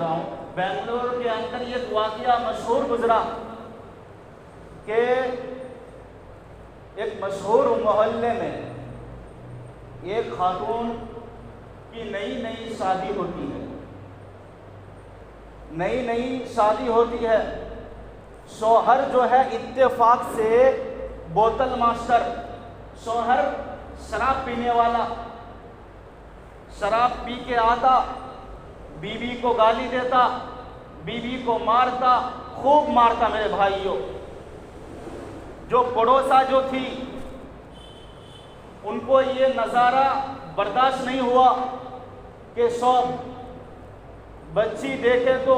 رہا ہوں، بنگلور کے اندر یہ واقعہ مشہور گزرا کہ ایک مشہور محلے میں ایک خاتون کی نئی شادی ہوتی ہے، نئی شادی ہوتی ہے۔ شوہر جو ہے اتفاق سے بوتل ماسٹر، شوہر شراب پینے والا، شراب پی کے آتا، بیوی کو گالی دیتا، بیوی کو مارتا، خوب مارتا میرے بھائیوں۔ جو پڑوسا جو تھی ان کو یہ نظارہ برداشت نہیں ہوا کہ شوہر بچی دیکھے تو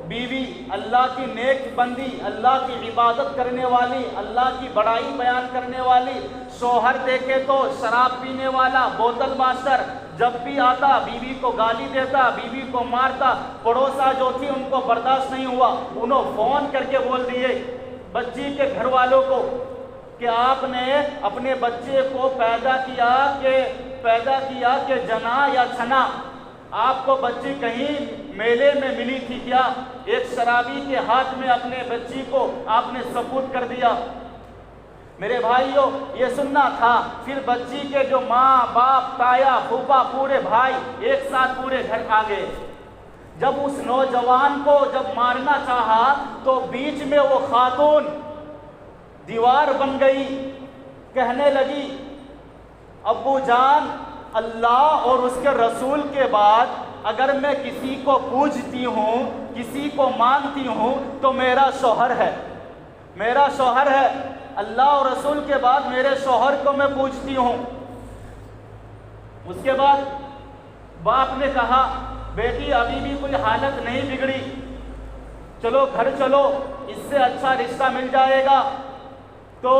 بیوی اللہ کی نیک بندی، اللہ کی عبادت کرنے والی، اللہ کی بڑائی بیان کرنے والی، شوہر دیکھے تو شراب پینے والا بوتل ماسٹر، جب بھی آتا بیوی کو گالی دیتا، بیوی کو مارتا۔ پڑوسا جو تھی ان کو برداشت نہیں ہوا، انہوں فون کر کے بول دیے بچی کے گھر والوں کو کہ آپ نے اپنے بچے کو پیدا کیا کہ جنا یا چھنا، آپ کو بچی کہیں میلے میں ملی تھی کیا؟ ایک شرابی کے ہاتھ میں اپنے بچی کو آپ نے سپرد کر دیا۔ میرے بھائیوں یہ سننا تھا۔ پھر بچی کے جو ماں باپ تایا پھوپھا پورے بھائی ایک ساتھ پورے گھر آ گئے۔ جب اس نوجوان کو جب مارنا چاہا تو بیچ میں وہ خاتون دیوار بن گئی، کہنے لگی ابو جان، اللہ اور اس کے رسول کے بعد اگر میں کسی کو پوجتی ہوں، کسی کو مانتی ہوں تو میرا شوہر ہے، میرا شوہر ہے۔ اللہ اور رسول کے بعد میرے شوہر کو میں پوجتی ہوں۔ اس کے بعد باپ نے کہا بیٹی ابھی بھی کوئی حالت نہیں بگڑی، چلو گھر چلو، اس سے اچھا رشتہ مل جائے گا۔ تو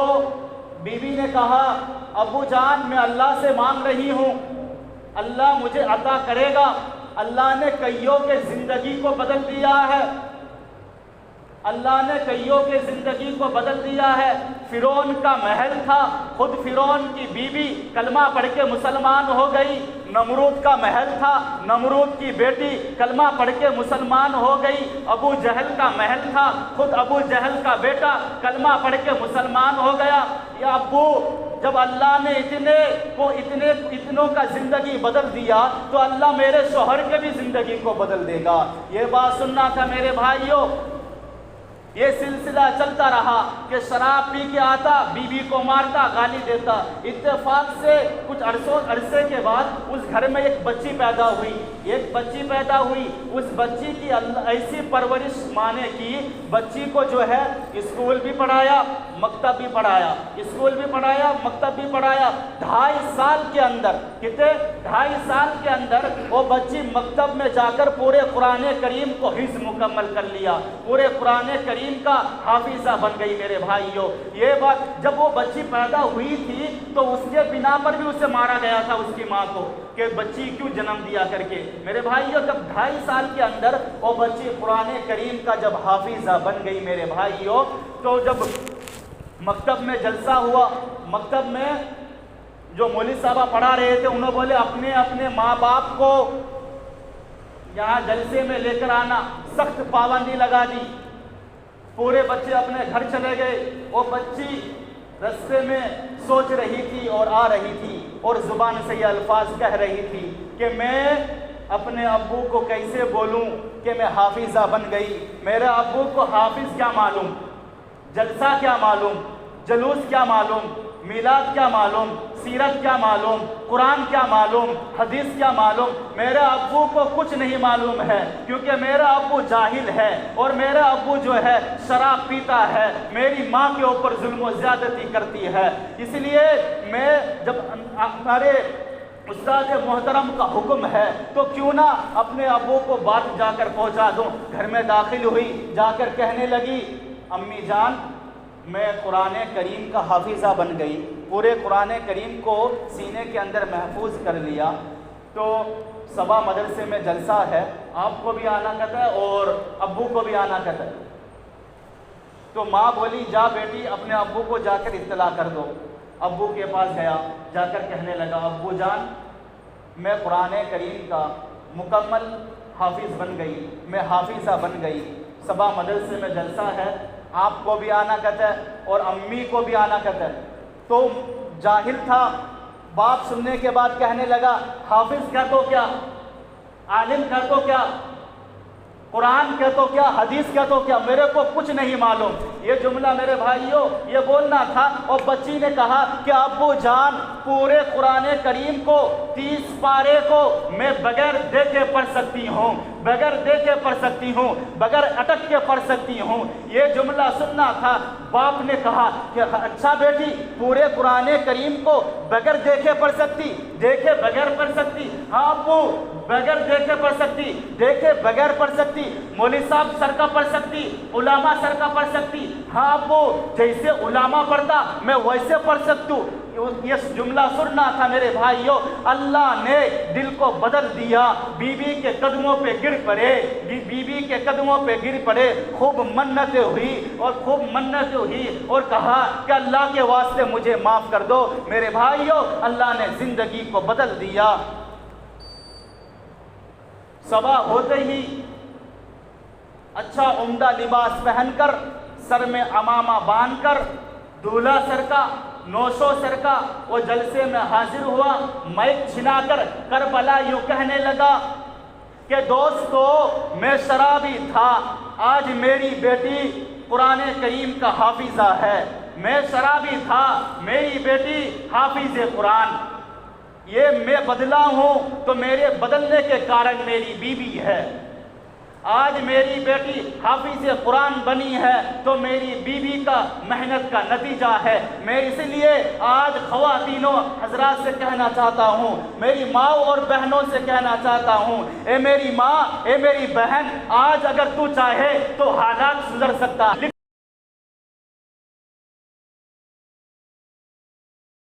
بیوی نے کہا ابو جان میں اللہ سے مانگ رہی ہوں، اللہ مجھے عطا کرے گا۔ اللہ نے کئیوں کے زندگی کو بدل دیا ہے، اللہ نے کئیوں کے زندگی کو بدل دیا ہے۔ فرعون کا محل تھا، خود فرعون کی بیوی کلمہ پڑھ کے مسلمان ہو گئی۔ نمرود کا محل تھا، نمرود کی بیٹی کلمہ پڑھ کے مسلمان ہو گئی۔ ابو جہل کا محل تھا، خود ابو جہل کا بیٹا کلمہ پڑھ کے مسلمان ہو گیا۔ یا ابو جب اللہ نے اتنوں کا زندگی بدل دیا تو اللہ میرے شوہر کے بھی زندگی کو بدل دے گا۔ یہ بات سننا تھا میرے بھائیوں۔ یہ سلسلہ چلتا رہا کہ شراب پی کے آتا، بیوی کو مارتا، گالی دیتا۔ اتفاق سے کچھ عرصے کے بعد اس گھر میں ایک بچی پیدا ہوئی، اس بچی کی ایسی پرورش ماں نے کی، بچی کو جو ہے اسکول بھی پڑھایا، مکتب بھی پڑھایا، اسکول بھی پڑھایا، مکتب بھی پڑھایا۔ 2.5 سال کے اندر، کتنے 2.5 سال کے اندر وہ بچی مکتب میں جا کر پورے قرآن کریم کو حفظ مکمل کر لیا، پورے قرآن کریم کا حافظہ بن گئی میرے بھائیوں۔ یہ بات جب وہ بچی پیدا ہوئی تھی تو اس کے بنا پر بھی اسے مارا گیا تھا اس کی ماں کو کہ بچی کیوں جنم دیا کر کے۔ میرے بھائیوں جب 2.5 سال کے اندر وہ بچی قرآن کریم کا جب حافظہ بن گئی میرے بھائیوں، تو جب مکتب میں جلسہ ہوا، مکتب میں جو مولوی صاحبہ پڑھا رہے تھے انہوں بولے اپنے ماں باپ کو یہاں جلسے میں لے کر آنا، سخت پابندی لگا دی۔ پورے بچے اپنے گھر چلے گئے۔ وہ بچی رستے میں سوچ رہی تھی اور آ رہی تھی اور زبان سے یہ الفاظ کہہ رہی تھی کہ میں اپنے ابو کو کیسے بولوں کہ میں حافظہ بن گئی۔ میرے ابو کو حافظ کیا معلوم، جلسہ کیا معلوم، جلوس کیا معلوم، میلاد کیا معلوم، سیرت کیا معلوم، قرآن کیا معلوم، حدیث کیا معلوم۔ میرے ابو کو کچھ نہیں معلوم ہے کیونکہ میرا ابو جاہل ہے اور میرا ابو جو ہے شراب پیتا ہے، میری ماں کے اوپر ظلم و زیادتی کرتی ہے۔ اس لیے میں جب ہمارے استاد محترم کا حکم ہے تو کیوں نہ اپنے ابو کو بات جا کر پہنچا دوں۔ گھر میں داخل ہوئی، جا کر کہنے لگی امی جان میں قرآن کریم کا حافظہ بن گئی، پورے قرآن کریم کو سینے کے اندر محفوظ کر لیا۔ تو صبا مدرسے میں جلسہ ہے، آپ کو بھی آنا کہتا ہے اور ابو کو بھی آنا کہتا ہے۔ تو ماں بولی جا بیٹی اپنے ابو کو جا کر اطلاع کر دو۔ ابو کے پاس گیا، جا کر کہنے لگا ابو جان میں قرآن کریم کا مکمل حافظ بن گئی، میں حافظہ بن گئی۔ صبا مدرسے میں جلسہ ہے، آپ کو بھی آنا کہتا ہے اور امی کو بھی آنا کہتا ہے۔ تو جاہل تھا، بات سننے کے بعد کہنے لگا حافظ کہہ تو کیا، عالم کہہ تو کیا، قرآن کہہ تو کیا، حدیث کہہ تو کیا، میرے کو کچھ نہیں معلوم۔ یہ جملہ میرے بھائیوں یہ بولنا تھا، اور بچی نے کہا کہ ابو جان پورے قرآن کریم کو 30 پارے کو میں بغیر دیکھے پڑھ سکتی ہوں، بغیر دیکھے پڑھ سکتی ہوں، بغیر اٹک کے پڑھ سکتی ہوں۔ یہ جملہ سننا تھا۔ باپ نے کہا کہ اچھا بیٹی پورے قرآن کریم کو بغیر دیکھے پڑھ سکتی، دیکھے بغیر پڑھ سکتی؟ ہاں ابو بغیر دیکھے پڑھ سکتی، دیکھے بغیر پڑھ سکتی، مولوی صاحب سر کا پڑھ سکتی، علماء سر کا پڑھ سکتی؟ ہاں ابو جیسے علماء پڑھتا میں ویسے پڑھ سکتی ہوں۔ یہ جملہ سننا تھا میرے بھائیوں۔ اللہ نے دل کو بدل دیا، بیوی کے قدموں پہ گر پڑے، بیوی کے قدموں پہ گر پڑے، خوب منتیں ہوئی اور خوب منتیں ہوئی، اور کہا کہ اللہ کے واسطے مجھے معاف کر دو۔ میرے بھائیوں اللہ نے زندگی کو بدل دیا۔ صبح ہوتے ہی اچھا عمدہ لباس پہن کر، سر میں عمامہ باندھ کر، دولہا سر کا، نوشو سر کا، وہ جلسے میں حاضر ہوا، مائک چھنا کر کربلا یوں کہنے لگا کہ دوستو میں شرابی تھا، آج میری بیٹی قرآن کریم کا حافظہ ہے۔ میں شرابی تھا، میری بیٹی حافظ قرآن۔ یہ میں بدلا ہوں تو میرے بدلنے کے کارن میری بیوی ہے۔ آج میری بیٹی حافظ قرآن بنی ہے تو میری بیوی کا محنت کا نتیجہ ہے۔ میں اس لیے آج خواتینوں حضرات سے کہنا چاہتا ہوں، میری ماں اور بہنوں سے کہنا چاہتا ہوں، اے میری ماں، اے میری بہن، آج اگر تو چاہے تو حالات سدھر سکتا ہے۔